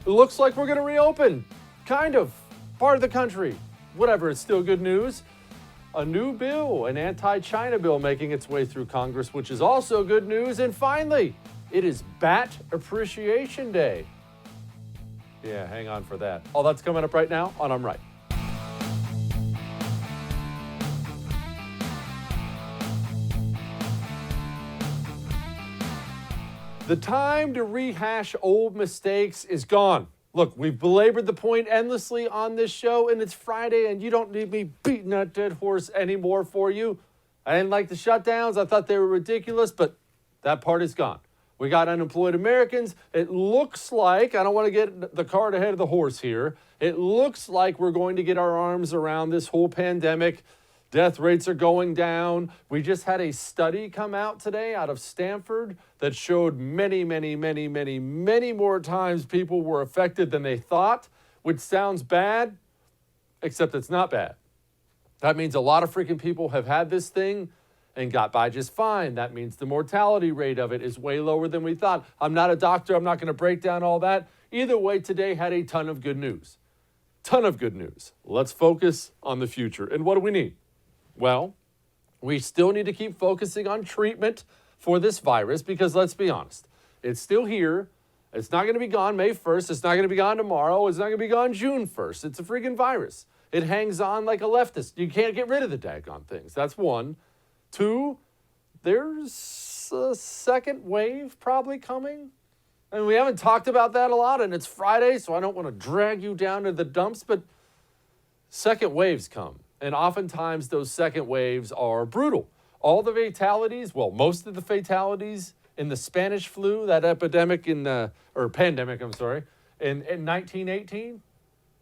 It looks like we're going to reopen. Kind of. Part of the country. Whatever, it's still good news. A new bill, an anti-China bill making its way through Congress, which is also good news. And finally, it is Bat Appreciation Day. Yeah, hang on for that. All that's coming up right now on I'm Right. The time to rehash old mistakes is gone. Look, we've belabored the point endlessly on this show, and it's Friday, and you don't need me beating that dead horse anymore for you. I didn't like the shutdowns. I thought they were ridiculous, but that part is gone. We got unemployed Americans. It looks like, I don't want to get the cart ahead of the horse here, it looks like we're going to get our arms around this whole pandemic. Death rates are going down. We just had a study come out today out of Stanford that showed many more times people were affected than they thought, which sounds bad, except it's not bad. That means a lot of freaking people have had this thing and got by just fine. That means the mortality rate of it is way lower than we thought. I'm not a doctor. I'm not going to break down all that. Either way, today had a ton of good news. Ton of good news. Let's focus on the future. And what do we need? Well, we still need to keep focusing on treatment for this virus because let's be honest, it's still here. It's not going to be gone May 1st. It's not going to be gone tomorrow. It's not going to be gone June 1st. It's a freaking virus. It hangs on like a leftist. You can't get rid of the daggone things. That's one. Two, there's a second wave probably coming. And we haven't talked about that a lot, and it's Friday, so I don't want to drag you down to the dumps, but second waves come. And oftentimes those second waves are brutal. All the fatalities, well, most of the fatalities in the Spanish flu, that epidemic pandemic, in 1918,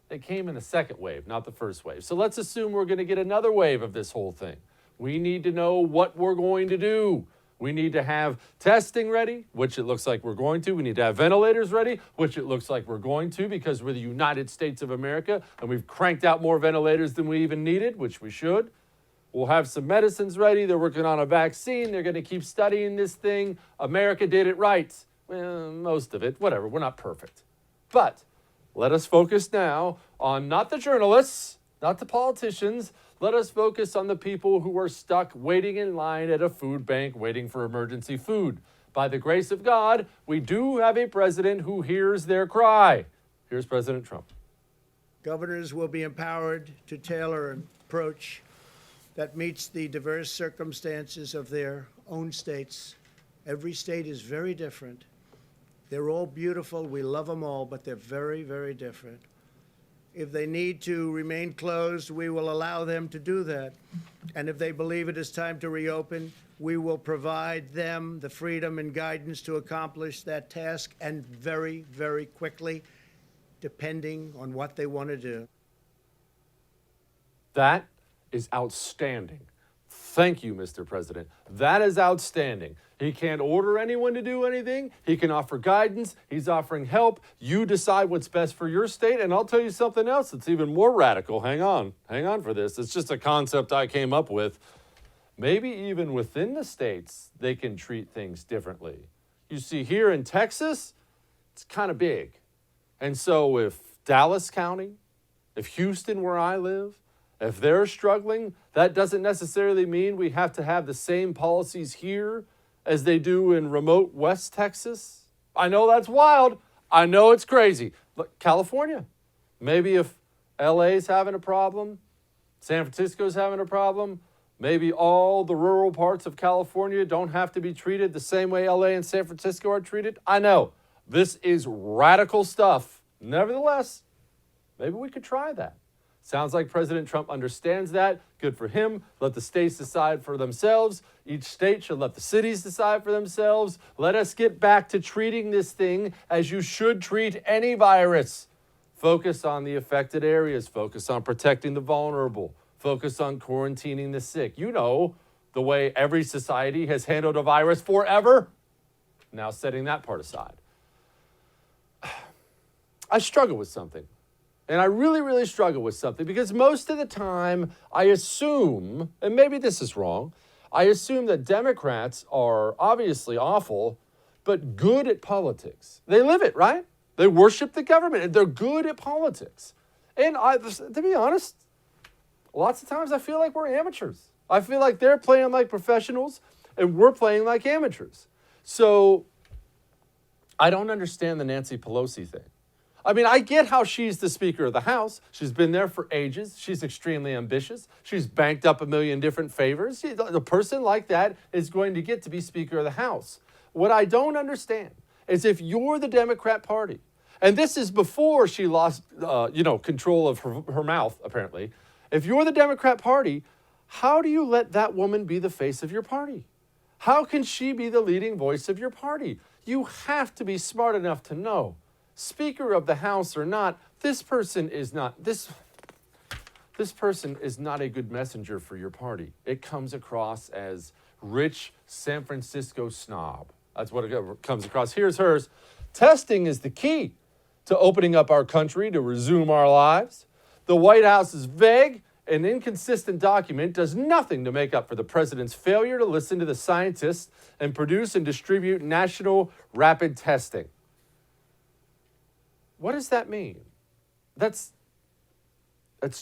they came in the second wave, not the first wave. So let's assume we're going to get another wave of this whole thing. We need to know what we're going to do. We need to have testing ready, which it looks like we're going to. We need to have ventilators ready, which it looks like we're going to because we're the United States of America and we've cranked out more ventilators than we even needed, which we should. We'll have some medicines ready. They're working on a vaccine. They're going to keep studying this thing. America did it right. Well, most of it, whatever. We're not perfect. But let us focus now on not the journalists, not the politicians. Let us focus on the people who are stuck waiting in line at a food bank waiting for emergency food. By the grace of God, we do have a president who hears their cry. Here's President Trump. Governors will be empowered to tailor an approach that meets the diverse circumstances of their own states. Every state is very different. They're all beautiful. We love them all, but they're very different. If they need to remain closed, we will allow them to do that. And if they believe it is time to reopen, we will provide them the freedom and guidance to accomplish that task, and very quickly, depending on what they want to do. That is outstanding. Thank you, Mr. President. That is outstanding. He can't order anyone to do anything. He can offer guidance. He's offering help. You decide what's best for your state. And I'll tell you something else that's even more radical. Hang on for this. It's just a concept I came up with. Maybe even within the states, they can treat things differently. You see, here in Texas, it's kind of big. And so if Dallas County, if Houston, where I live, if they're struggling, that doesn't necessarily mean we have to have the same policies here as they do in remote West Texas. I know that's wild. I know it's crazy. Look, California. Maybe if LA's having a problem, San Francisco's having a problem, maybe all the rural parts of California don't have to be treated the same way LA and San Francisco are treated. I know. This is radical stuff. Nevertheless, maybe we could try that. Sounds like President Trump understands that. Good for him. Let the states decide for themselves. Each state should let the cities decide for themselves. Let us get back to treating this thing as you should treat any virus. Focus on the affected areas. Focus on protecting the vulnerable. Focus on quarantining the sick. You know the way every society has handled a virus forever. Now setting that part aside. I struggle with something. And I really struggle with something because most of the time I assume, and maybe this is wrong, I assume that Democrats are obviously awful, but good at politics. They live it, right? They worship the government, and they're good at politics. And to be honest, lots of times I feel like we're amateurs. I feel like they're playing like professionals, and we're playing like amateurs. So I don't understand the Nancy Pelosi thing. I mean, I get how she's the Speaker of the House. She's been there for ages. She's extremely ambitious. She's banked up a million different favors. A person like that is going to get to be Speaker of the House. What I don't understand is if you're the Democrat Party, and this is before she lost, control of her mouth, apparently. If you're the Democrat Party, how do you let that woman be the face of your party? How can she be the leading voice of your party? You have to be smart enough to know, Speaker of the House or not, this person is not a good messenger for your party. It comes across as rich San Francisco snob. That's what it comes across. Here's hers. Testing is the key to opening up our country to resume our lives. The White House's vague and inconsistent document does nothing to make up for the president's failure to listen to the scientists and produce and distribute national rapid testing. What does that mean? That's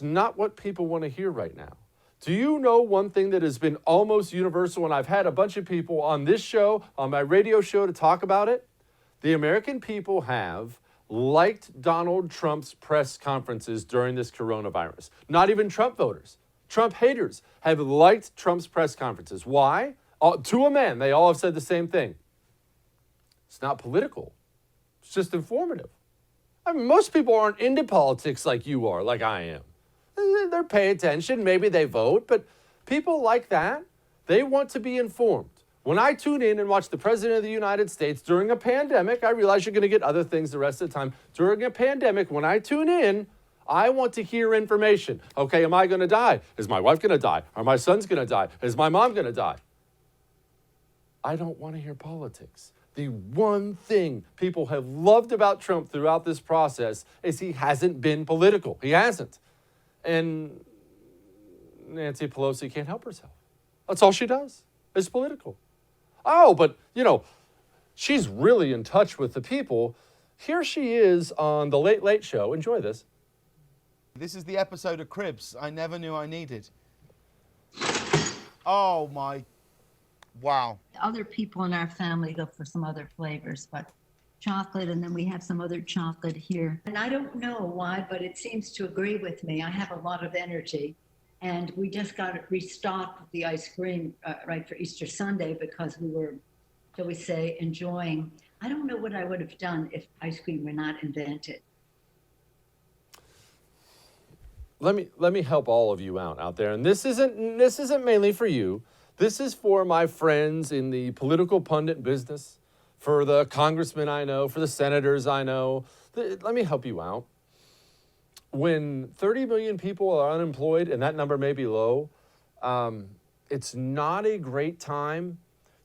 not what people want to hear right now. Do you know one thing that has been almost universal, and I've had a bunch of people on this show, on my radio show, to talk about it? The American people have liked Donald Trump's press conferences during this coronavirus. Not even Trump voters. Trump haters have liked Trump's press conferences. Why? To a man, they all have said the same thing. It's not political. It's just informative. I mean, most people aren't into politics like you are, like I am. They pay attention, maybe they vote, but people like that, they want to be informed. When I tune in and watch the President of the United States during a pandemic, I realize you're going to get other things the rest of the time. During a pandemic, when I tune in, I want to hear information. Okay, am I going to die? Is my wife going to die? Are my sons going to die? Is my mom going to die? I don't want to hear politics. The one thing people have loved about Trump throughout this process is he hasn't been political. He hasn't. And Nancy Pelosi can't help herself. That's all she does. It's political. Oh, but, she's really in touch with the people. Here she is on The Late Late Show. Enjoy this. This is the episode of Cribs I never knew I needed. Oh, my... Wow. Other people in our family go for some other flavors, but chocolate, and then we have some other chocolate here. And I don't know why, but it seems to agree with me. I have a lot of energy. And we just got it restocked with the ice cream right for Easter Sunday because we were, shall we say, enjoying. I don't know what I would have done if ice cream were not invented. Let me help all of you out there. And this isn't mainly for you. This is for my friends in the political pundit business, for the congressmen I know, for the senators I know. Let me help you out. When 30 million people are unemployed, and that number may be low, it's not a great time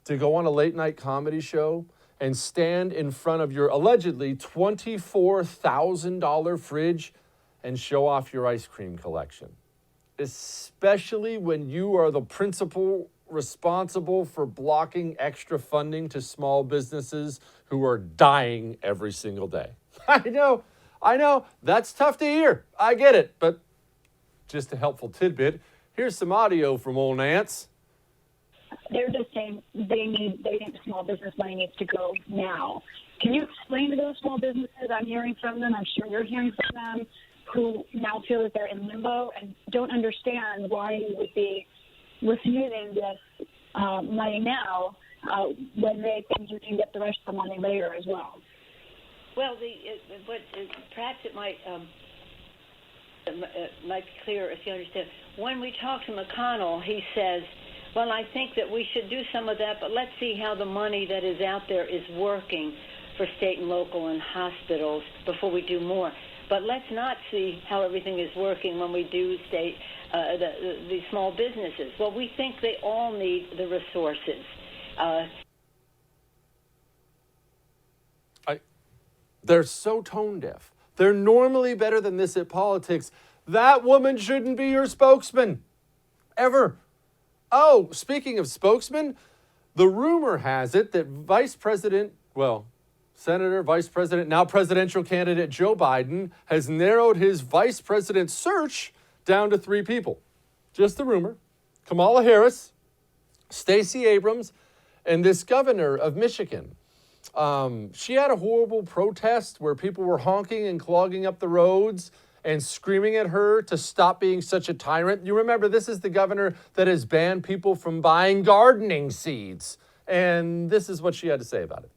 to go on a late night comedy show and stand in front of your allegedly $24,000 fridge and show off your ice cream collection. Especially when you are the principal responsible for blocking extra funding to small businesses who are dying every single day. I know, that's tough to hear. I get it, but just a helpful tidbit. Here's some audio from old Nance. They're just saying they think small business money needs to go now. Can you explain to those small businesses? I'm hearing from them, I'm sure you're hearing from them, who now feel that they're in limbo and don't understand why you would be refusing this money now when they think you can get the rest of the money later as well. Well, perhaps it might be clearer if you understand. When we talk to McConnell, he says, well, I think that we should do some of that, but let's see how the money that is out there is working for state and local and hospitals before we do more. But let's not see how everything is working when we do state the small businesses. Well, we think they all need the resources. They're so tone deaf. They're normally better than this at politics. That woman shouldn't be your spokesman. Ever. Oh, speaking of spokesman, the rumor has it that Vice President, Senator, Vice President, now presidential candidate Joe Biden has narrowed his vice president search down to 3 people. Just the rumor. Kamala Harris, Stacey Abrams, and this governor of Michigan. She had a horrible protest where people were honking and clogging up the roads and screaming at her to stop being such a tyrant. You remember, this is the governor that has banned people from buying gardening seeds. And this is what she had to say about it.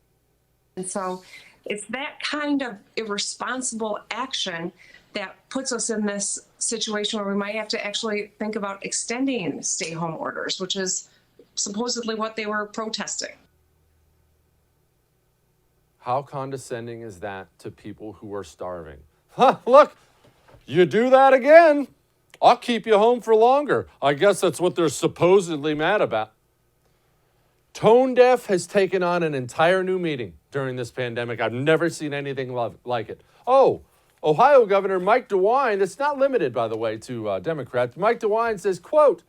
And so it's that kind of irresponsible action that puts us in this situation where we might have to actually think about extending stay-home orders, which is supposedly what they were protesting. How condescending is that to people who are starving? Huh, look, you do that again, I'll keep you home for longer. I guess that's what they're supposedly mad about. Tone deaf has taken on an entire new meaning during this pandemic. I've never seen anything like it. Oh, Ohio Governor Mike DeWine, it's not limited, by the way, to Democrats. Mike DeWine says, quote,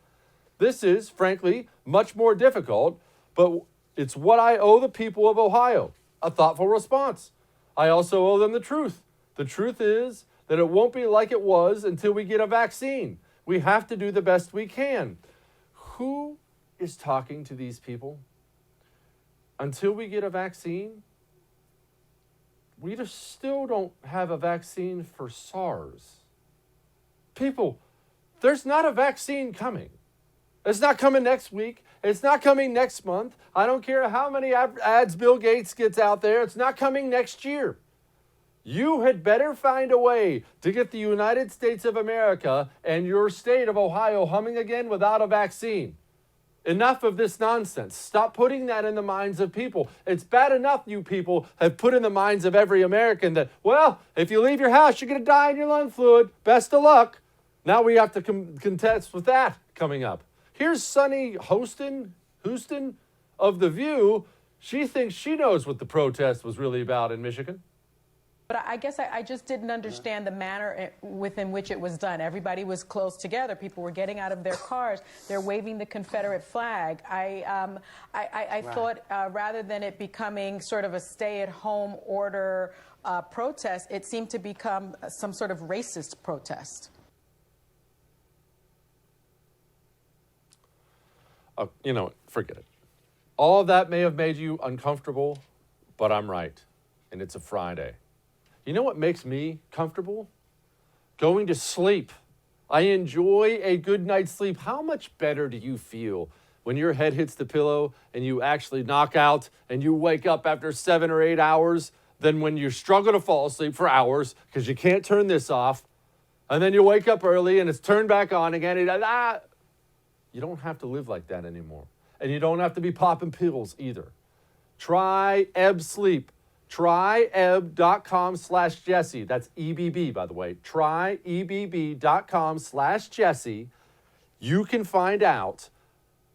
"This is, frankly, much more difficult, but it's what I owe the people of Ohio, a thoughtful response. I also owe them the truth. The truth is that it won't be like it was until we get a vaccine. We have to do the best we can." Who is talking to these people? Until we get a vaccine? We just still don't have a vaccine for SARS. People, there's not a vaccine coming. It's not coming next week. It's not coming next month. I don't care how many ads Bill Gates gets out there. It's not coming next year. You had better find a way to get the United States of America and your state of Ohio humming again without a vaccine. Enough of this nonsense. Stop putting that in the minds of people. It's bad enough you people have put in the minds of every American that, well, if you leave your house, you're going to die in your lung fluid. Best of luck. Now we have to contest with that coming up. Here's Sunny Houston of The View. She thinks she knows what the protest was really about in Michigan. But I guess I just didn't understand the manner within which it was done. Everybody was close together. People were getting out of their cars. They're waving the Confederate flag. I thought rather than it becoming sort of a stay-at-home order protest, it seemed to become some sort of racist protest. You know, forget it. All of that may have made you uncomfortable, but I'm right. And it's a Friday. You know what makes me comfortable? Going to sleep. I enjoy a good night's sleep. How much better do you feel when your head hits the pillow and you actually knock out and you wake up after 7 or 8 hours than when you struggle to fall asleep for hours because you can't turn this off, and then you wake up early and it's turned back on again. You don't have to live like that anymore. And you don't have to be popping pills either. Try Ebb Sleep. TryEbb.com/Jesse. That's EBB, by the way. TryEBB.com/Jesse. You can find out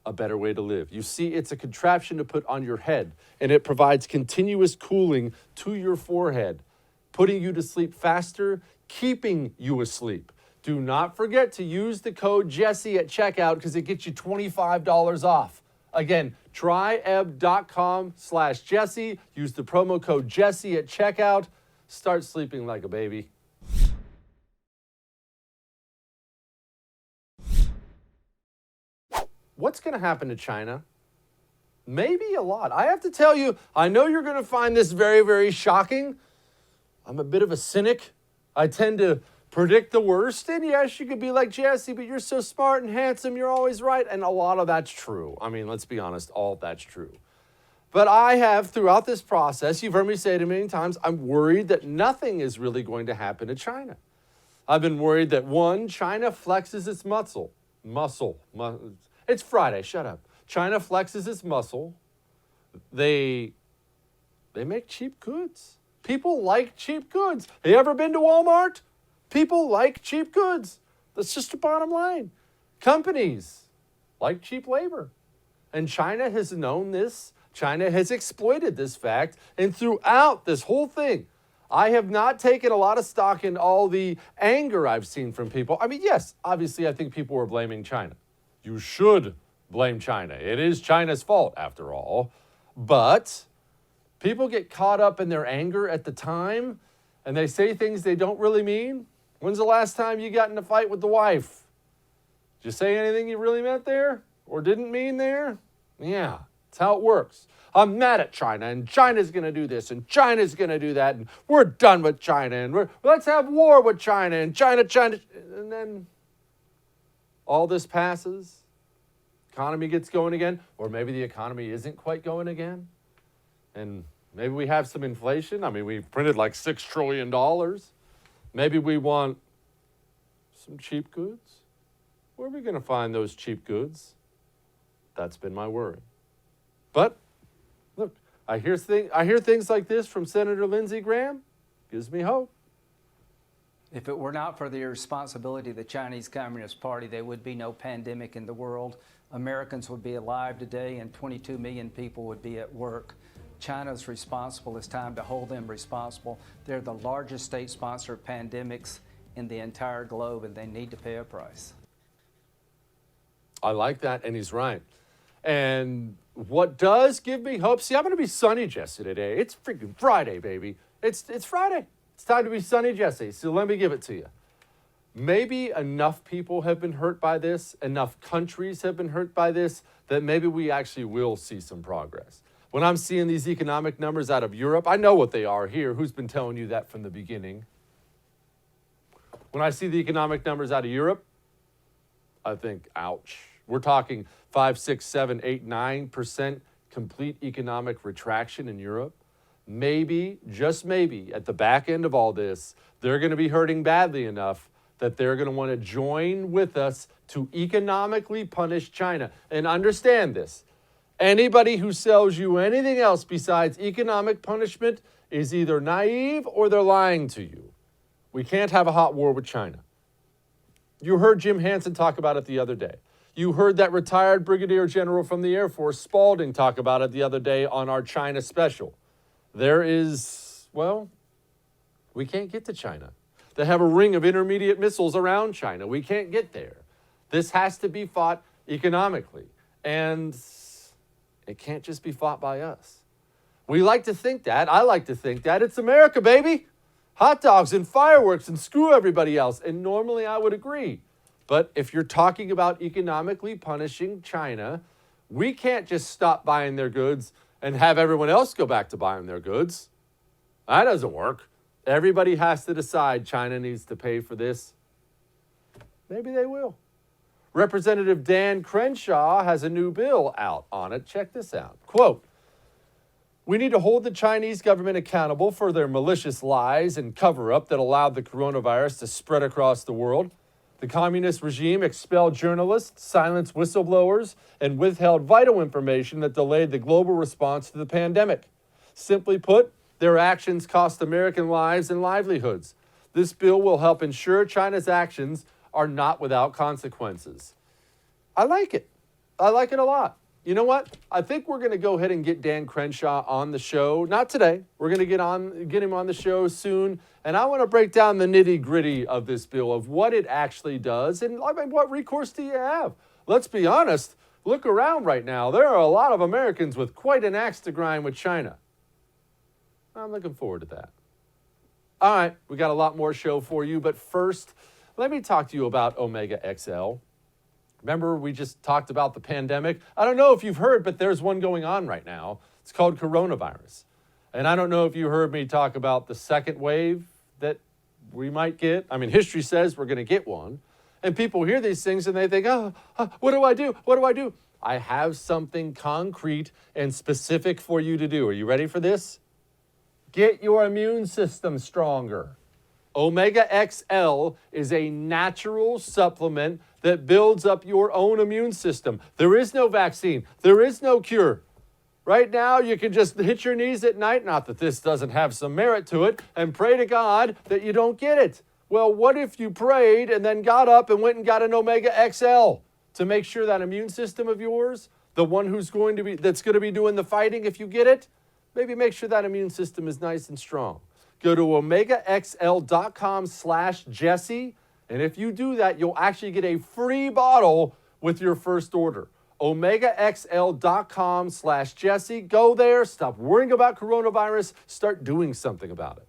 a better way to live. You see, it's a contraption to put on your head, and it provides continuous cooling to your forehead, putting you to sleep faster, keeping you asleep. Do not forget to use the code Jesse at checkout because it gets you $25 off. Again, TryEbb.com/Jesse. Use the promo code Jesse at checkout. Start sleeping like a baby. What's going to happen to China? Maybe a lot. I have to tell you, I know you're going to find this very, very shocking. I'm a bit of a cynic. I tend to predict the worst. And yes, you could be like Jesse, but you're so smart and handsome, you're always right. And a lot of that's true. I mean, let's be honest, all of that's true. But I have, throughout this process, you've heard me say it many times, I'm worried that nothing is really going to happen to China. I've been worried that, one, China flexes its muscle. It's Friday, shut up. China flexes its muscle. They make cheap goods. People like cheap goods. Have you ever been to Walmart? People like cheap goods. That's just the bottom line. Companies like cheap labor. And China has known this. China has exploited this fact. And throughout this whole thing, I have not taken a lot of stock in all the anger I've seen from people. I mean, yes, obviously, I think people were blaming China. You should blame China. It is China's fault, after all. But People get caught up in their anger at the time, and they say things they don't really mean. When's the last time you got in a fight with the wife? Did you say anything you really meant there or didn't mean there? Yeah, that's how it works. I'm mad at China, and China's going to do this, and China's going to do that, and we're done with China, and let's have war with China, and China, and then all this passes, economy gets going again, or maybe the economy isn't quite going again, and maybe we have some inflation. I mean, we've printed like $6 trillion. Maybe we want some cheap goods. Where are we going to find those cheap goods? That's been my worry. But look, I hear things like this from Senator Lindsey Graham. Gives me hope. If it were not for the irresponsibility of the Chinese Communist Party, there would be no pandemic in the world. Americans would be alive today and 22 million people would be at work. China's responsible. It's time to hold them responsible. They're the largest state sponsor of pandemics in the entire globe, and they need to pay a price. I like that, and he's right. And what does give me hope? See, I'm going to be sunny Jesse today. It's freaking Friday, baby. It's Friday. It's time to be sunny Jesse. So let me give it to you. Maybe enough people have been hurt by this, enough countries have been hurt by this, that maybe we actually will see some progress. When I'm seeing these economic numbers out of Europe, I know what they are here. Who's been telling you that from the beginning? When I see the economic numbers out of Europe, I think, ouch. We're talking 5, 6, 7, 8, 9% complete economic retraction in Europe. Maybe, just maybe, at the back end of all this, they're going to be hurting badly enough that they're going to want to join with us to economically punish China. And understand this. Anybody who sells you anything else besides economic punishment is either naive or they're lying to you. We can't have a hot war with China. You heard Jim Hansen talk about it the other day. You heard that retired Brigadier General from the Air Force, Spaulding, talk about it the other day on our China special. There is, well, we can't get to China. They have a ring of intermediate missiles around China. We can't get there. This has to be fought economically. And it can't just be fought by us. We like to think that. I like to think that. It's America, baby. Hot dogs and fireworks and screw everybody else. And normally I would agree. But if you're talking about economically punishing China, we can't just stop buying their goods and have everyone else go back to buying their goods. That doesn't work. Everybody has to decide China needs to pay for this. Maybe they will. Representative Dan Crenshaw has a new bill out on it. Check this out. Quote, "We need to hold the Chinese government accountable for their malicious lies and cover-up that allowed the coronavirus to spread across the world. The communist regime expelled journalists, silenced whistleblowers, and withheld vital information that delayed the global response to the pandemic. Simply put, their actions cost American lives and livelihoods. This bill will help ensure China's actions are not without consequences." I like it. I like it a lot. You know what? I think we're going to go ahead and get Dan Crenshaw on the show. Not today. We're going to get him on the show soon. And I want to break down the nitty-gritty of this bill, of what it actually does, and I mean, what recourse do you have? Let's be honest. Look around right now. There are a lot of Americans with quite an axe to grind with China. I'm looking forward to that. All right, we got a lot more show for you, but first, let me talk to you about Omega XL. Remember, we just talked about the pandemic. I don't know if you've heard, but there's one going on right now. It's called coronavirus. And I don't know if you heard me talk about the second wave that we might get. I mean, history says we're going to get one. And people hear these things and they think, what do I do? What do I do? I have something concrete and specific for you to do. Are you ready for this? Get your immune system stronger. Omega XL is a natural supplement that builds up your own immune system. There is no vaccine. There is no cure. Right now, you can just hit your knees at night, not that this doesn't have some merit to it, and pray to God that you don't get it. Well, what if you prayed and then got up and went and got an Omega XL to make sure that immune system of yours, the one that's going to be doing the fighting if you get it, maybe make sure that immune system is nice and strong. Go to omegaxl.com/Jesse, and if you do that, you'll actually get a free bottle with your first order. OmegaXL.com/Jesse. Go there. Stop worrying about coronavirus. Start doing something about it.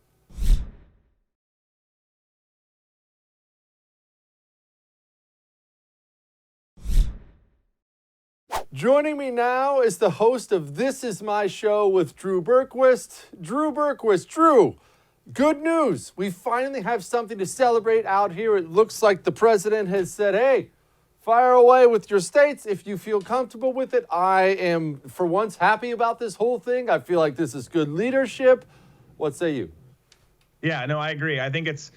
Joining me now is the host of This Is My Show with Drew Berquist. Drew, good news. We finally have something to celebrate out here. It looks like the president has said, hey, fire away with your states if you feel comfortable with it. I am, for once, happy about this whole thing. I feel like this is good leadership. What say you? Yeah, no, I agree. I think it's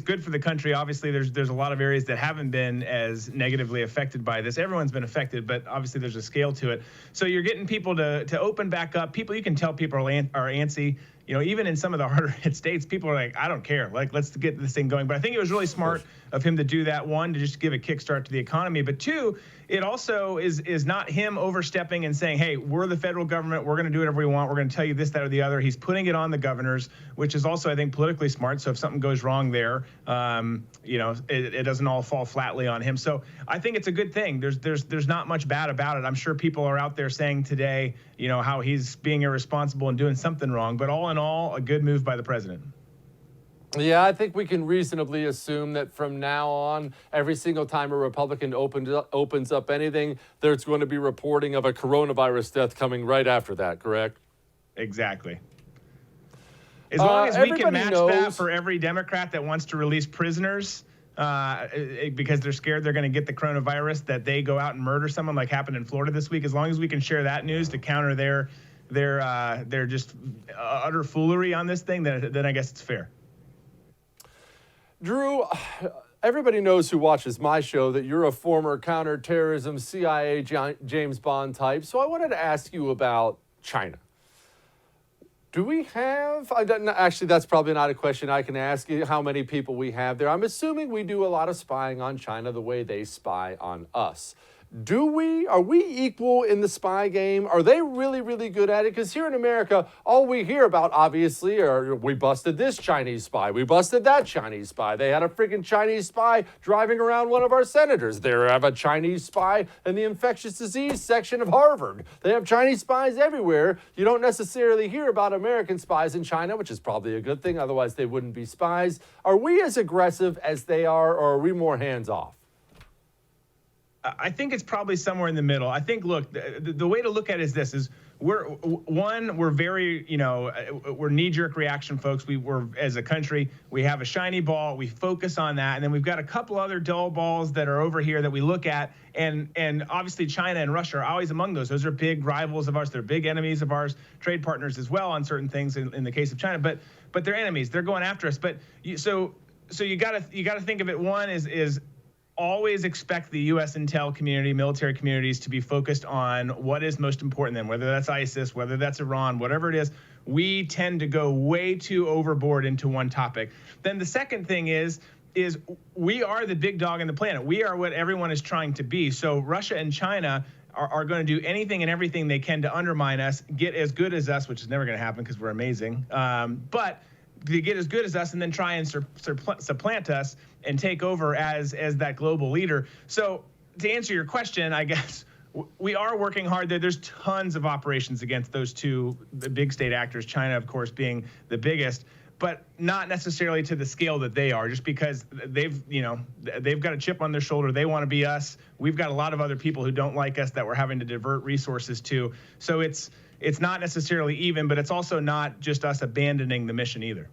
good for the country. Obviously, there's a lot of areas that haven't been as negatively affected by this. Everyone's been affected, but obviously there's a scale to it. So you're getting people to open back up. People, you can tell people are antsy. You know, even in some of the harder hit states, people are like, I don't care. Like, let's get this thing going. But I think it was really smart of him to do that. One, to just give a kickstart to the economy. But two, it also is not him overstepping and saying, hey, we're the federal government. We're going to do whatever we want. We're going to tell you this, that, or the other. He's putting it on the governors, which is also, I think, politically smart. So if something goes wrong there, it doesn't all fall flatly on him. So I think it's a good thing. There's not much bad about it. I'm sure people are out there saying today, how he's being irresponsible and doing something wrong. But all in all, a good move by the president. Yeah, I think we can reasonably assume that from now on, every single time a Republican opens up anything, there's going to be reporting of a coronavirus death coming right after that, correct? Exactly. As long as we can match knows that for every Democrat that wants to release prisoners because they're scared they're going to get the coronavirus, that they go out and murder someone like happened in Florida this week, as long as we can share that news to counter their just utter foolery on this thing, then I guess it's fair. Drew, everybody knows who watches my show that you're a former counterterrorism CIA James Bond type. So I wanted to ask you about China. Do we have, actually, that's probably not a question I can ask you, how many people we have there. I'm assuming we do a lot of spying on China the way they spy on us. Are we equal in the spy game? Are they really, really good at it? Because here in America, all we hear about, obviously, are we busted this Chinese spy. We busted that Chinese spy. They had a freaking Chinese spy driving around one of our senators. They have a Chinese spy in the infectious disease section of Harvard. They have Chinese spies everywhere. You don't necessarily hear about American spies in China, which is probably a good thing. Otherwise, they wouldn't be spies. Are we as aggressive as they are, or are we more hands-off? I think it's probably somewhere in the middle. I think, look, the way to look at it is this: is we're very, we're knee-jerk reaction folks. We're as a country, we have a shiny ball, we focus on that, and then we've got a couple other dull balls that are over here that we look at, and obviously China and Russia are always among those. Those are big rivals of ours. They're big enemies of ours, trade partners as well on certain things in the case of China, but they're enemies. They're going after us. But so you gotta think of it. One is always expect the U.S. intel community, military communities to be focused on what is most important to them, whether that's ISIS, whether that's Iran, whatever it is. We tend to go way too overboard into one topic. Then the second thing is we are the big dog on the planet. We are what everyone is trying to be. So Russia and China are going to do anything and everything they can to undermine us, get as good as us, which is never going to happen because we're amazing. But to get as good as us and then try and supplant us and take over as that global leader. So to answer your question, I guess we are working hard there. There's tons of operations against those two, the big state actors, China, of course, being the biggest, but not necessarily to the scale that they are, just because they've got a chip on their shoulder. They want to be us. We've got a lot of other people who don't like us that we're having to divert resources to. So it's not necessarily even, but it's also not just us abandoning the mission either.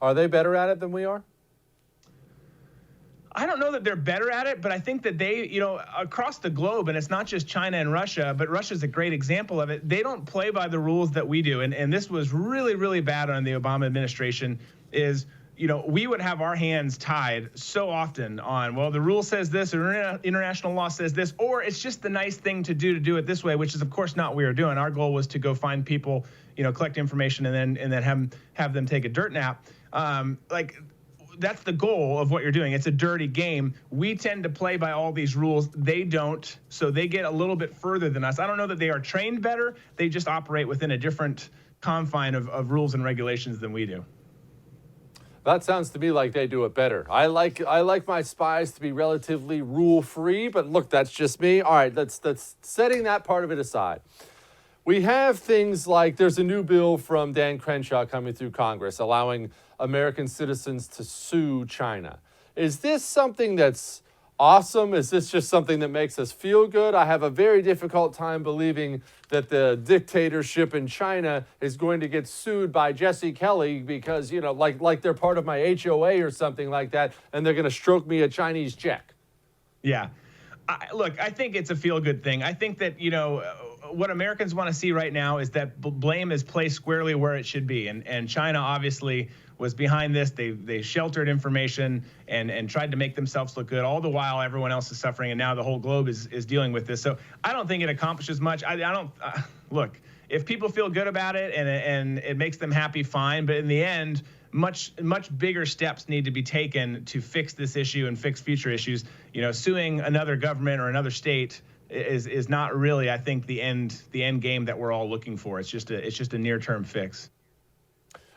Are they better at it than we are? I don't know that they're better at it, but I think that they, across the globe, and it's not just China and Russia, but Russia's a great example of it. They don't play by the rules that we do. And this was really, really bad on the Obama administration is, we would have our hands tied so often on, well, the rule says this or international law says this, or it's just the nice thing to do it this way, which is, of course, not what we were doing. Our goal was to go find people, collect information and then have them take a dirt nap. That's the goal of what you're doing. It's a dirty game. We tend to play by all these rules. They don't, so they get a little bit further than us. I don't know that they are trained better. They just operate within a different confine of rules and regulations than we do. That sounds to me like they do it better. I like my spies to be relatively rule-free, but look, that's just me. All right, that's setting that part of it aside. We have things like there's a new bill from Dan Crenshaw coming through Congress allowing American citizens to sue China. Is this something that's awesome? Is this just something that makes us feel good? I have a very difficult time believing that the dictatorship in China is going to get sued by Jesse Kelly because, you know, like they're part of my HOA or something like that, and they're going to stroke me a Chinese check. Yeah. Look, I think it's a feel-good thing. I think that, you know, what Americans want to see right now is that blame is placed squarely where it should be. And China obviously was behind this. They sheltered information and tried to make themselves look good. All the while, everyone else is suffering, and now the whole globe is dealing with this. So I don't think it accomplishes much. I don't look. If people feel good about it and it makes them happy, fine. But in the end, much bigger steps need to be taken to fix this issue and fix future issues. You know, suing another government or another state is not really, I think, the end game that we're all looking for. It's just a near-term fix.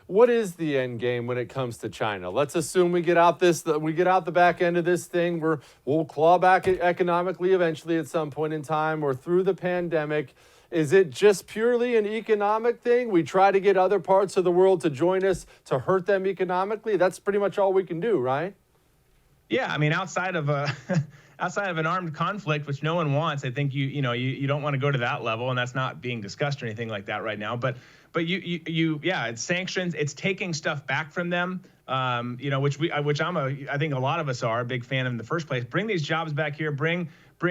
What is the end game when it comes to China? Let's assume we get out the back end of this thing. We'll claw back economically eventually at some point in time or through the pandemic. Is it just purely an economic thing? We try to get other parts of the world to join us to hurt them economically. That's pretty much all we can do, right? Yeah, I mean, outside of an armed conflict, which no one wants, I think you don't want to go to that level, and that's not being discussed or anything like that right now. But it's sanctions, it's taking stuff back from them, which I think a lot of us are a big fan of in the first place. Bring these jobs back here, bring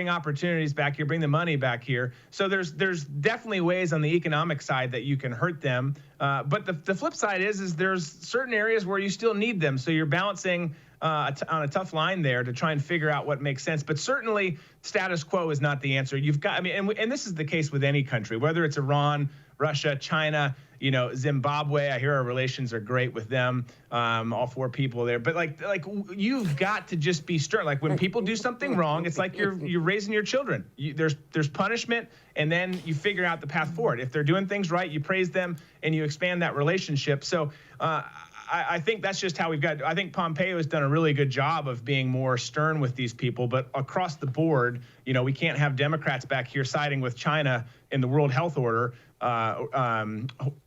opportunities back here, bring the money back here. So there's definitely ways on the economic side that you can hurt them. But the flip side is there's certain areas where you still need them. So you're balancing on a tough line there to try and figure out what makes sense. But certainly status quo is not the answer. You've got, and this is the case with any country, whether it's Iran, Russia, China, Zimbabwe. I hear our relations are great with them, all four people there. But like you've got to just be stern. Like when people do something wrong, it's like you're raising your children. There's punishment, and then you figure out the path forward. If they're doing things right, you praise them and you expand that relationship. So I think that's just how we've got. I think Pompeo has done a really good job of being more stern with these people. But across the board, we can't have Democrats back here siding with China in the World Health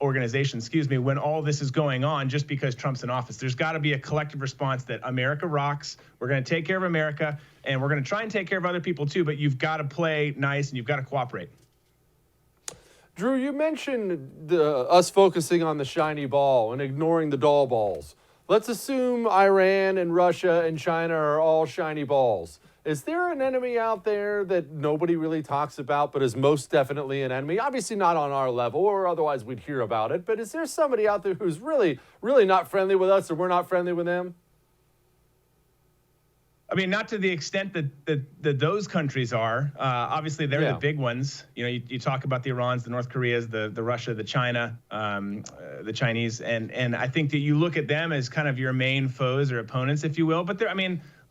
Organization, when all this is going on just because Trump's in office. There's got to be a collective response that America rocks. We're going to take care of America, and we're going to try and take care of other people too, but you've got to play nice and you've got to cooperate. Drew, you mentioned us focusing on the shiny ball and ignoring the dull balls. Let's assume Iran and Russia and China are all shiny balls. Is there an enemy out there that nobody really talks about, but is most definitely an enemy? Obviously not on our level, or otherwise we'd hear about it. But is there somebody out there who's really, really not friendly with us, or we're not friendly with them? I mean, not to the extent that those countries are. Obviously, they're the big ones. You talk about the Irans, the North Koreas, the Russia, the China, the Chinese, and I think that you look at them as kind of your main foes or opponents, if you will. But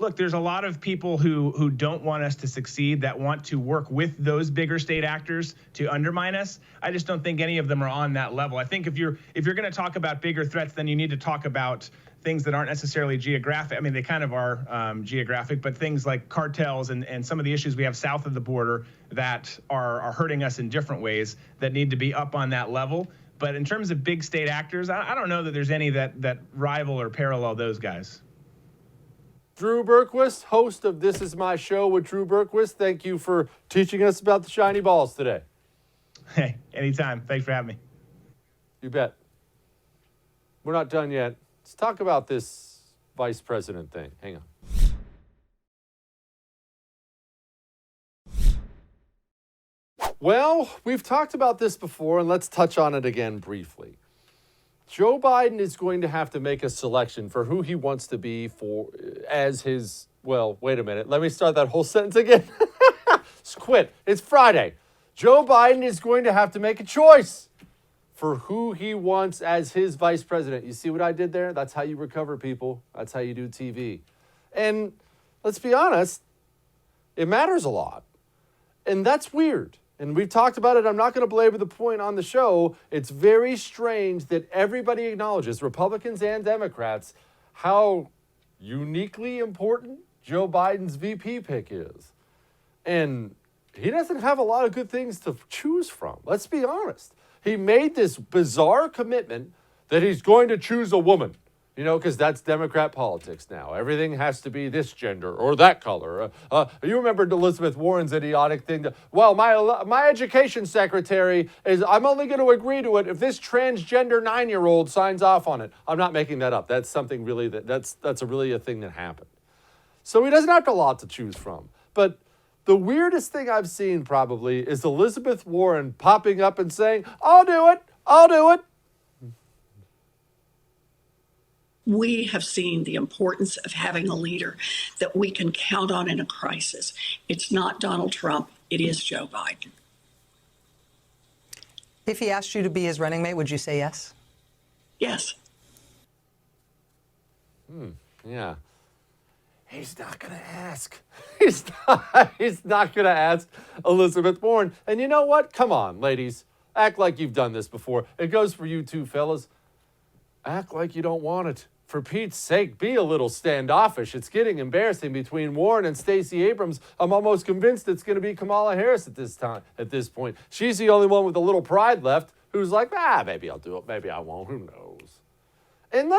look, there's a lot of people who don't want us to succeed, that want to work with those bigger state actors to undermine us. I just don't think any of them are on that level. I think if you're going to talk about bigger threats, then you need to talk about things that aren't necessarily geographic. I mean, they kind of are geographic, but things like cartels and some of the issues we have south of the border that are hurting us in different ways that need to be up on that level. But in terms of big state actors, I don't know that there's any that rival or parallel those guys. Drew Berquist, host of This Is My Show with Drew Berquist. Thank you for teaching us about the shiny balls today. Hey, anytime. Thanks for having me. You bet. We're not done yet. Let's talk about this vice president thing. Hang on. Well, we've talked about this before, and let's touch on it again briefly. Joe Biden is going to have to make a selection for who he wants to be as his, well, wait a minute. Let me start that whole sentence again. Quit. It's Friday. Joe Biden is going to have to make a choice for who he wants as his vice president. You see what I did there? That's how you recover, people. That's how you do TV. And let's be honest, it matters a lot. And that's weird. And we've talked about it. I'm not going to belabor the point on the show. It's very strange that everybody acknowledges, Republicans and Democrats, how uniquely important Joe Biden's VP pick is. And he doesn't have a lot of good things to choose from. Let's be honest. He made this bizarre commitment that he's going to choose a woman, because that's Democrat politics now. Everything has to be this gender or that color. You remember Elizabeth Warren's idiotic thing that, well, my education secretary is, I'm only going to agree to it if this transgender 9-year-old signs off on it. I'm not making that up. That's something really that's really a thing that happened. So he doesn't have a lot to choose from. But the weirdest thing I've seen probably is Elizabeth Warren popping up and saying, I'll do it. We have seen the importance of having a leader that we can count on in a crisis. It's not Donald Trump. It is Joe Biden. If he asked you to be his running mate, would you say yes? Yes. Yeah. He's not going to ask. He's not going to ask Elizabeth Warren. And you know what? Come on, ladies. Act like you've done this before. It goes for you too, fellas. Act like you don't want it. For Pete's sake, be a little standoffish. It's getting embarrassing between Warren and Stacey Abrams. I'm almost convinced it's going to be Kamala Harris at this point. She's the only one with a little pride left who's like, maybe I'll do it. Maybe I won't. Who knows? And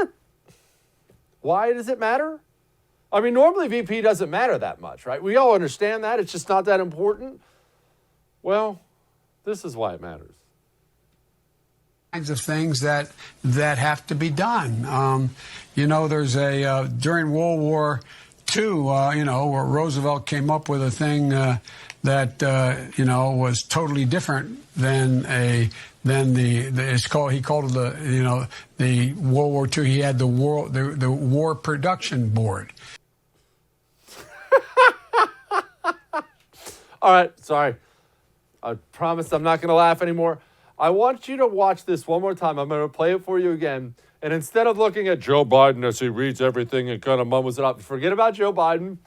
why does it matter? I mean, normally VP doesn't matter that much, right? We all understand that. It's just not that important. Well, this is why it matters. Kinds of things that have to be done. There's during World War II, where Roosevelt came up with a thing that was totally different than he called it the World War II. He had the War Production Board. All right, sorry. I promise I'm not going to laugh anymore. I want you to watch this one more time. I'm going to play it for you again. And instead of looking at Joe Biden as he reads everything and kind of mumbles it up, forget about Joe Biden.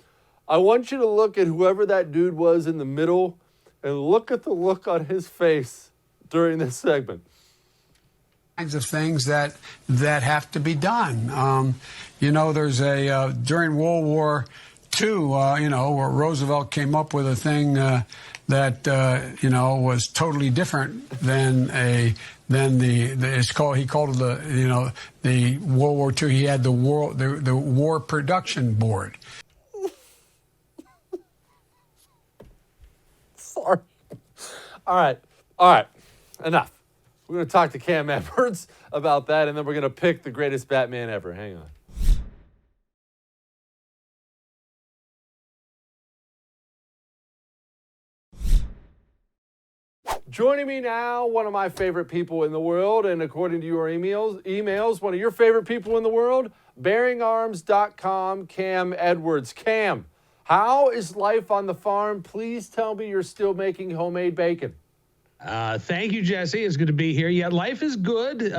I want you to look at whoever that dude was in the middle and look at the look on his face during this segment. Kinds of things that have to be done. There's during World War II, where Roosevelt came up with a thing that was totally different than he called it the World War II. He had the War Production Board. Sorry. All right. Enough. We're going to talk to Cam Edwards about that, and then we're going to pick the greatest Batman ever. Hang on. Joining me now, one of my favorite people in the world, and according to your emails, one of your favorite people in the world, bearingarms.com, Cam Edwards. Cam, how is life on the farm? Please tell me you're still making homemade bacon. Thank you, Jesse. It's good to be here. Yeah, life is good,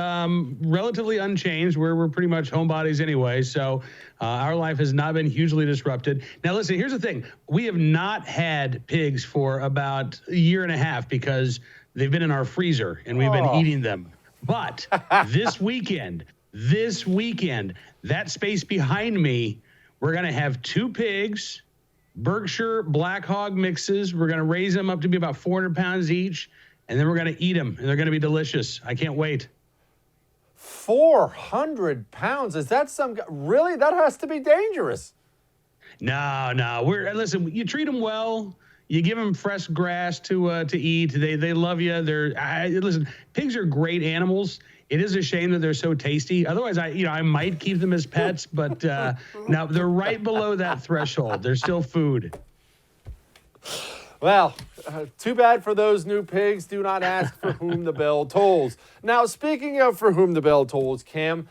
relatively unchanged. We're pretty much homebodies anyway, so our life has not been hugely disrupted. Now, listen, here's the thing. We have not had pigs for about a year and a half because they've been in our freezer, and we've been eating them. But this weekend, that space behind me, we're going to have 2 pigs, Berkshire Black Hog mixes. We're going to raise them up to be about 400 pounds each. And then we're going to eat them, and they're going to be delicious. I can't wait. 400 pounds? Is that really? That has to be dangerous. No. Listen, you treat them well. You give them fresh grass to eat. They love you. Listen, pigs are great animals. It is a shame that they're so tasty. Otherwise, I might keep them as pets, but now they're right below that threshold. They're still food. Well, too bad for those new pigs. Do not ask for whom the bell tolls. Now, speaking of for whom the bell tolls, Cam,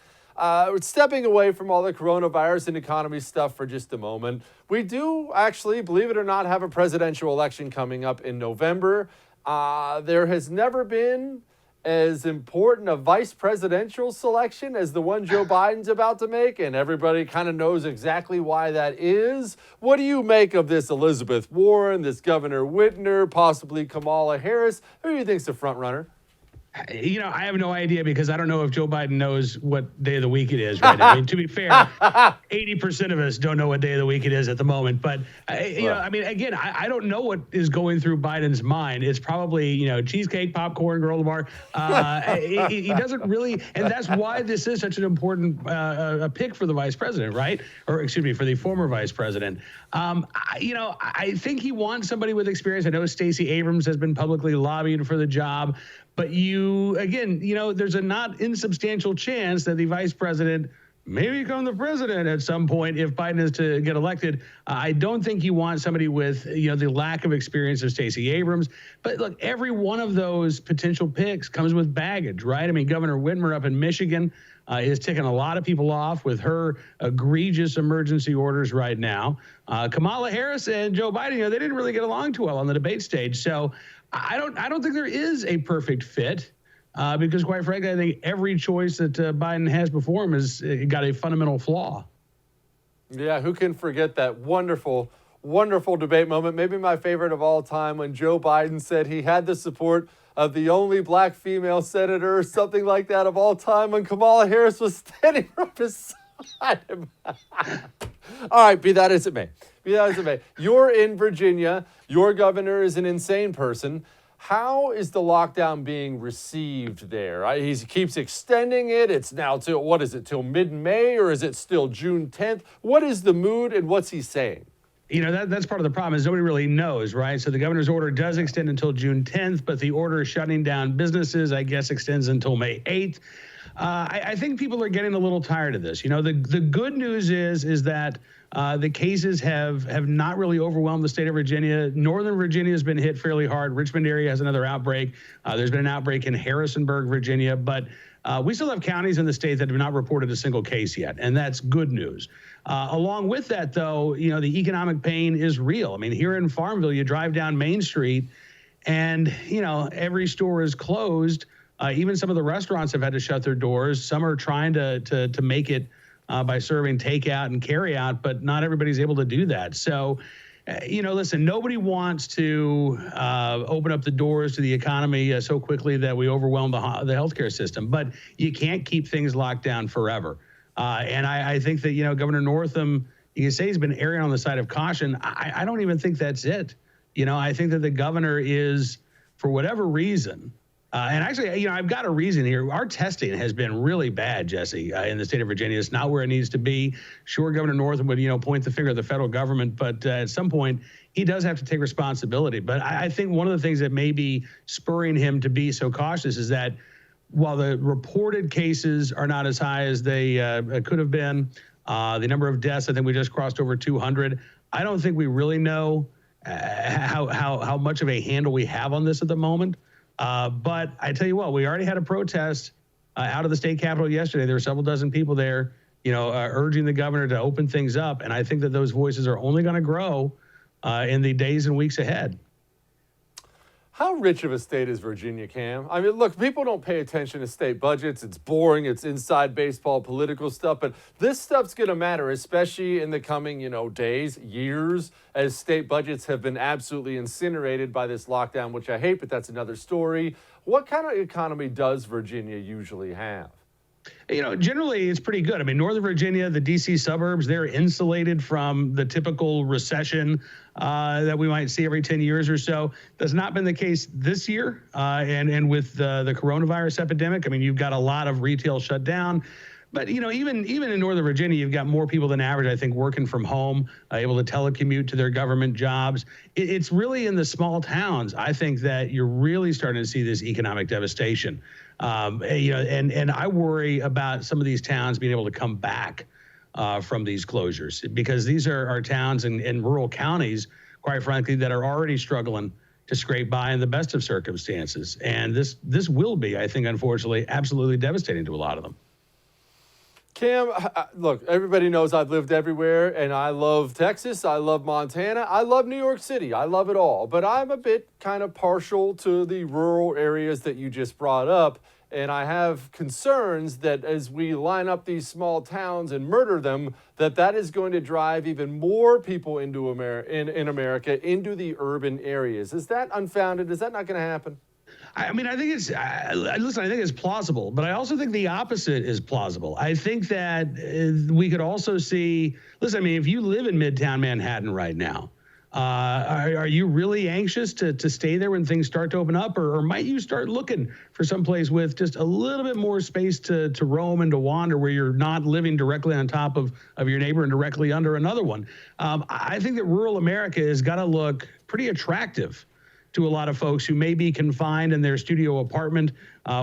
stepping away from all the coronavirus and economy stuff for just a moment, we do actually, believe it or not, have a presidential election coming up in November. There has never been as important a vice presidential selection as the one Joe Biden's about to make, and everybody kind of knows exactly why that is. What do you make of this Elizabeth Warren, this Governor Whitmer, possibly Kamala Harris? Who do you think's the front runner? You know, I have no idea because I don't know if Joe Biden knows what day of the week it is right now. I mean, to be fair, 80% of us don't know what day of the week it is at the moment. But, you know, I mean, again, I don't know what is going through Biden's mind. It's probably, you know, cheesecake, popcorn, granola bar. He doesn't really, and that's why this is such an important pick for the vice president, right? Or, excuse me, for the former vice president. You know, I think he wants somebody with experience. I know Stacey Abrams has been publicly lobbying for the job. But again, you know, there's a not insubstantial chance that the vice president may become the president at some point if Biden is to get elected. I don't think you want somebody with, you know, the lack of experience of Stacey Abrams. But look, every one of those potential picks comes with baggage, right? I mean, Governor Whitmer up in Michigan is ticking a lot of people off with her egregious emergency orders right now. Kamala Harris and Joe Biden, you know, they didn't really get along too well on the debate stage. So I don't think there is a perfect fit because, quite frankly, I think every choice that Biden has before him has got a fundamental flaw. Yeah, who can forget that wonderful, wonderful debate moment? Maybe my favorite of all time when Joe Biden said he had the support of the only black female senator or something like that of all time when Kamala Harris was standing right beside him. All right, be that as it may. You're in Virginia. Your governor is an insane person. How is the lockdown being received there? He keeps extending it. It's now till, what is it, till mid-May, or is it still June 10th? What is the mood and what's he saying? You know, that's part of the problem is nobody really knows, right? So the governor's order does extend until June 10th, but the order shutting down businesses, I guess, extends until May 8th. I think people are getting a little tired of this. You know, the good news is that the cases have not really overwhelmed the state of Virginia. Northern Virginia has been hit fairly hard. Richmond area has another outbreak. There's been an outbreak in Harrisonburg, Virginia, but we still have counties in the state that have not reported a single case yet, and that's good news. Along with that, though, you know, the economic pain is real. I mean, here in Farmville, you drive down Main Street, and, you know, every store is closed. Even some of the restaurants have had to shut their doors. Some are trying to make it by serving takeout and carry out, but not everybody's able to do that. So, you know, listen, nobody wants to open up the doors to the economy so quickly that we overwhelm the healthcare system, but you can't keep things locked down forever. And I think that, you know, Governor Northam, you can say he's been erring on the side of caution. I don't even think that's it. You know, I think that the governor is, for whatever reason, and actually, you know, I've got a reason here. Our testing has been really bad, Jesse, in the state of Virginia. It's not where it needs to be. Sure, Governor Northam would, you know, point the finger at the federal government, but at some point, he does have to take responsibility. But I think one of the things that may be spurring him to be so cautious is that while the reported cases are not as high as they could have been, the number of deaths, I think we just crossed over 200. I don't think we really know how much of a handle we have on this at the moment. But I tell you what, we already had a protest out of the state capitol yesterday. There were several dozen people there, you know, urging the governor to open things up. And I think that those voices are only going to grow in the days and weeks ahead. How rich of a state is Virginia, Cam? I mean, look, people don't pay attention to state budgets. It's boring. It's inside baseball, political stuff. But this stuff's going to matter, especially in the coming, you know, days, years, as state budgets have been absolutely incinerated by this lockdown, which I hate, but that's another story. What kind of economy does Virginia usually have? You know, generally it's pretty good. I mean, Northern Virginia, the D.C. suburbs, they're insulated from the typical recession that we might see every 10 years or so. That's not been the case this year. And with the coronavirus epidemic, I mean, you've got a lot of retail shut down. But, you know, even in Northern Virginia, you've got more people than average, I think, working from home, able to telecommute to their government jobs. It's really in the small towns, I think, that you're really starting to see this economic devastation. You know, and I worry about some of these towns being able to come back from these closures, because these are towns and rural counties, quite frankly, that are already struggling to scrape by in the best of circumstances. And this will be, I think, unfortunately, absolutely devastating to a lot of them. Cam, look, everybody knows I've lived everywhere, and I love Texas, I love Montana, I love New York City, I love it all. But I'm a bit kind of partial to the rural areas that you just brought up, and I have concerns that as we line up these small towns and murder them, that is going to drive even more people into in America into the urban areas. Is that unfounded? Is that not going to happen? I mean, I think it's, listen, I think it's plausible, but I also think the opposite is plausible. I think that we could also see, listen, I mean, if you live in Midtown Manhattan right now, are you really anxious to stay there when things start to open up? Or might you start looking for someplace with just a little bit more space to roam and to wander where you're not living directly on top of your neighbor and directly under another one? I think that rural America has got to look pretty attractive to a lot of folks who may be confined in their studio apartment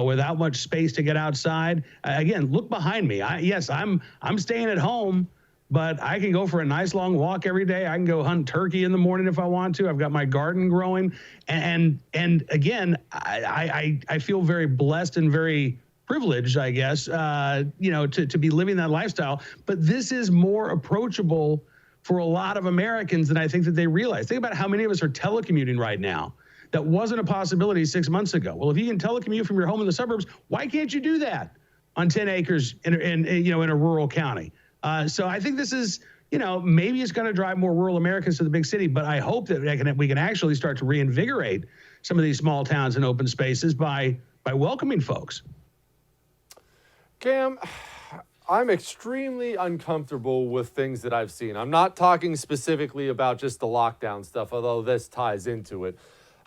without much space to get outside. Again, look behind me. Yes, I'm staying at home, but I can go for a nice long walk every day. I can go hunt turkey in the morning if I want to. I've got my garden growing. And again, I feel very blessed and very privileged, I guess, to be living that lifestyle. But this is more approachable for a lot of Americans than I think that they realize. Think about how many of us are telecommuting right now. That wasn't a possibility 6 months ago. Well, if you can telecommute from your home in the suburbs, why can't you do that on 10 acres in a rural county? So I think this is, maybe it's going to drive more rural Americans to the big city, but I hope that we can actually start to reinvigorate some of these small towns and open spaces by welcoming folks. Cam, I'm extremely uncomfortable with things that I've seen. I'm not talking specifically about just the lockdown stuff, although this ties into it.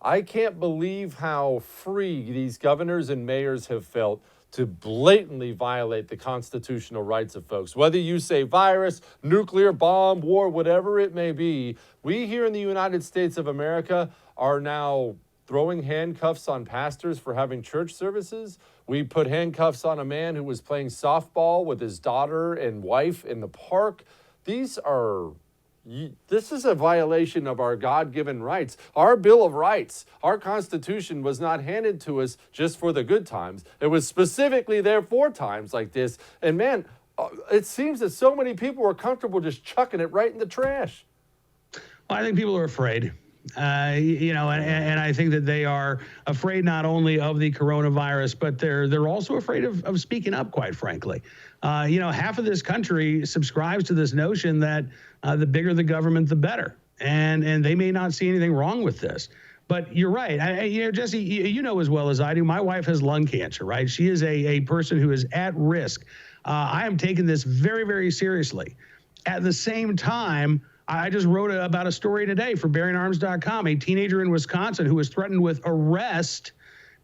I can't believe how free these governors and mayors have felt to blatantly violate the constitutional rights of folks. Whether you say virus, nuclear bomb, war, whatever it may be, we here in the United States of America are now throwing handcuffs on pastors for having church services. We put handcuffs on a man who was playing softball with his daughter and wife in the park. This is a violation of our God-given rights. Our Bill of Rights, our Constitution was not handed to us just for the good times. It was specifically there for times like this. And man, it seems that so many people are comfortable just chucking it right in the trash. Well, I think people are afraid. And I think that they are afraid not only of the coronavirus, but they're also afraid of speaking up, quite frankly. Half of this country subscribes to this notion that the bigger the government, the better. And they may not see anything wrong with this. But you're right. Jesse, you know as well as I do, my wife has lung cancer, right? She is a person who is at risk. I am taking this very, very seriously. At the same time, I just wrote about a story today for BearingArms.com, a teenager in Wisconsin who was threatened with arrest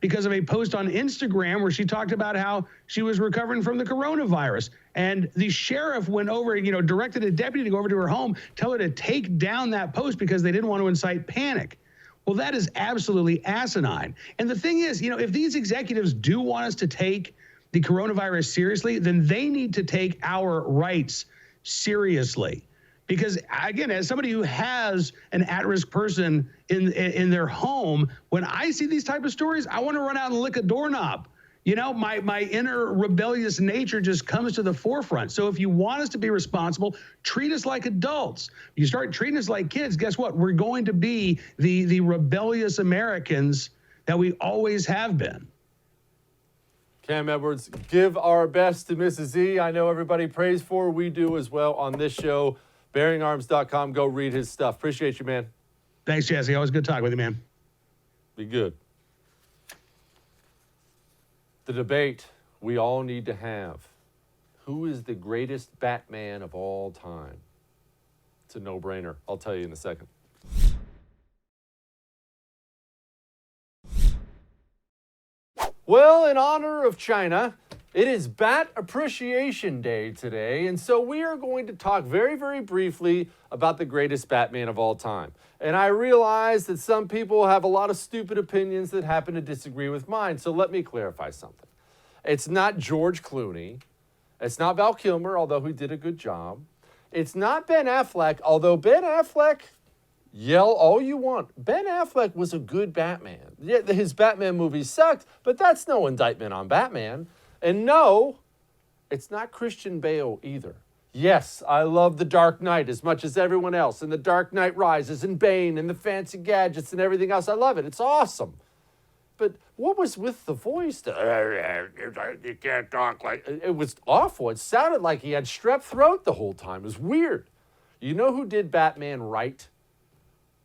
because of a post on Instagram where she talked about how she was recovering from the coronavirus. And the sheriff went over, directed a deputy to go over to her home, tell her to take down that post because they didn't want to incite panic. Well, that is absolutely asinine. And the thing is, if these executives do want us to take the coronavirus seriously, then they need to take our rights seriously. Because, again, as somebody who has an at-risk person in their home, when I see these type of stories, I want to run out and lick a doorknob. My inner rebellious nature just comes to the forefront. So if you want us to be responsible, treat us like adults. You start treating us like kids, guess what? We're going to be the rebellious Americans that we always have been. Cam Edwards, give our best to Mrs. Z. I know everybody prays for her. We do as well on this show. BearingArms.com. Go read his stuff. Appreciate you, man. Thanks, Jesse. Always good talking with you, man. Be good. The debate we all need to have. Who is the greatest Batman of all time? It's a no-brainer. I'll tell you in a second. Well, in honor of China, it is Bat Appreciation Day today, and so we are going to talk very, very briefly about the greatest Batman of all time. And I realize that some people have a lot of stupid opinions that happen to disagree with mine, so let me clarify something. It's not George Clooney. It's not Val Kilmer, although he did a good job. It's not Ben Affleck, although Ben Affleck, yell all you want. Ben Affleck was a good Batman. Yeah, his Batman movies sucked, but that's no indictment on Batman. And no, it's not Christian Bale either. Yes, I love The Dark Knight as much as everyone else, and The Dark Knight Rises, and Bane, and the fancy gadgets, and everything else. I love it. It's awesome. But what was with the voice? You can't talk like... It was awful. It sounded like he had strep throat the whole time. It was weird. You know who did Batman right?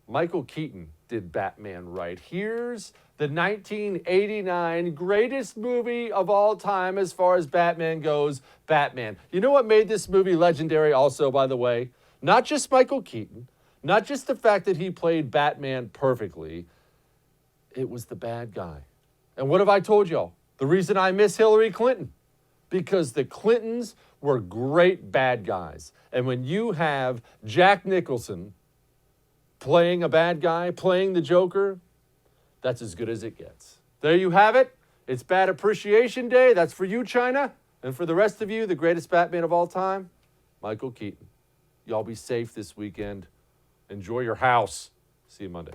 Michael Keaton did Batman right. Here's the 1989 greatest movie of all time as far as Batman goes, Batman. You know what made this movie legendary also, by the way? Not just Michael Keaton, not just the fact that he played Batman perfectly, it was the bad guy. And what have I told y'all? The reason I miss Hillary Clinton, because the Clintons were great bad guys. And when you have Jack Nicholson playing a bad guy, playing the Joker, that's as good as it gets. There you have it. It's Bat Appreciation Day. That's for you, China. And for the rest of you, the greatest Batman of all time, Michael Keaton. Y'all be safe this weekend. Enjoy your house. See you Monday.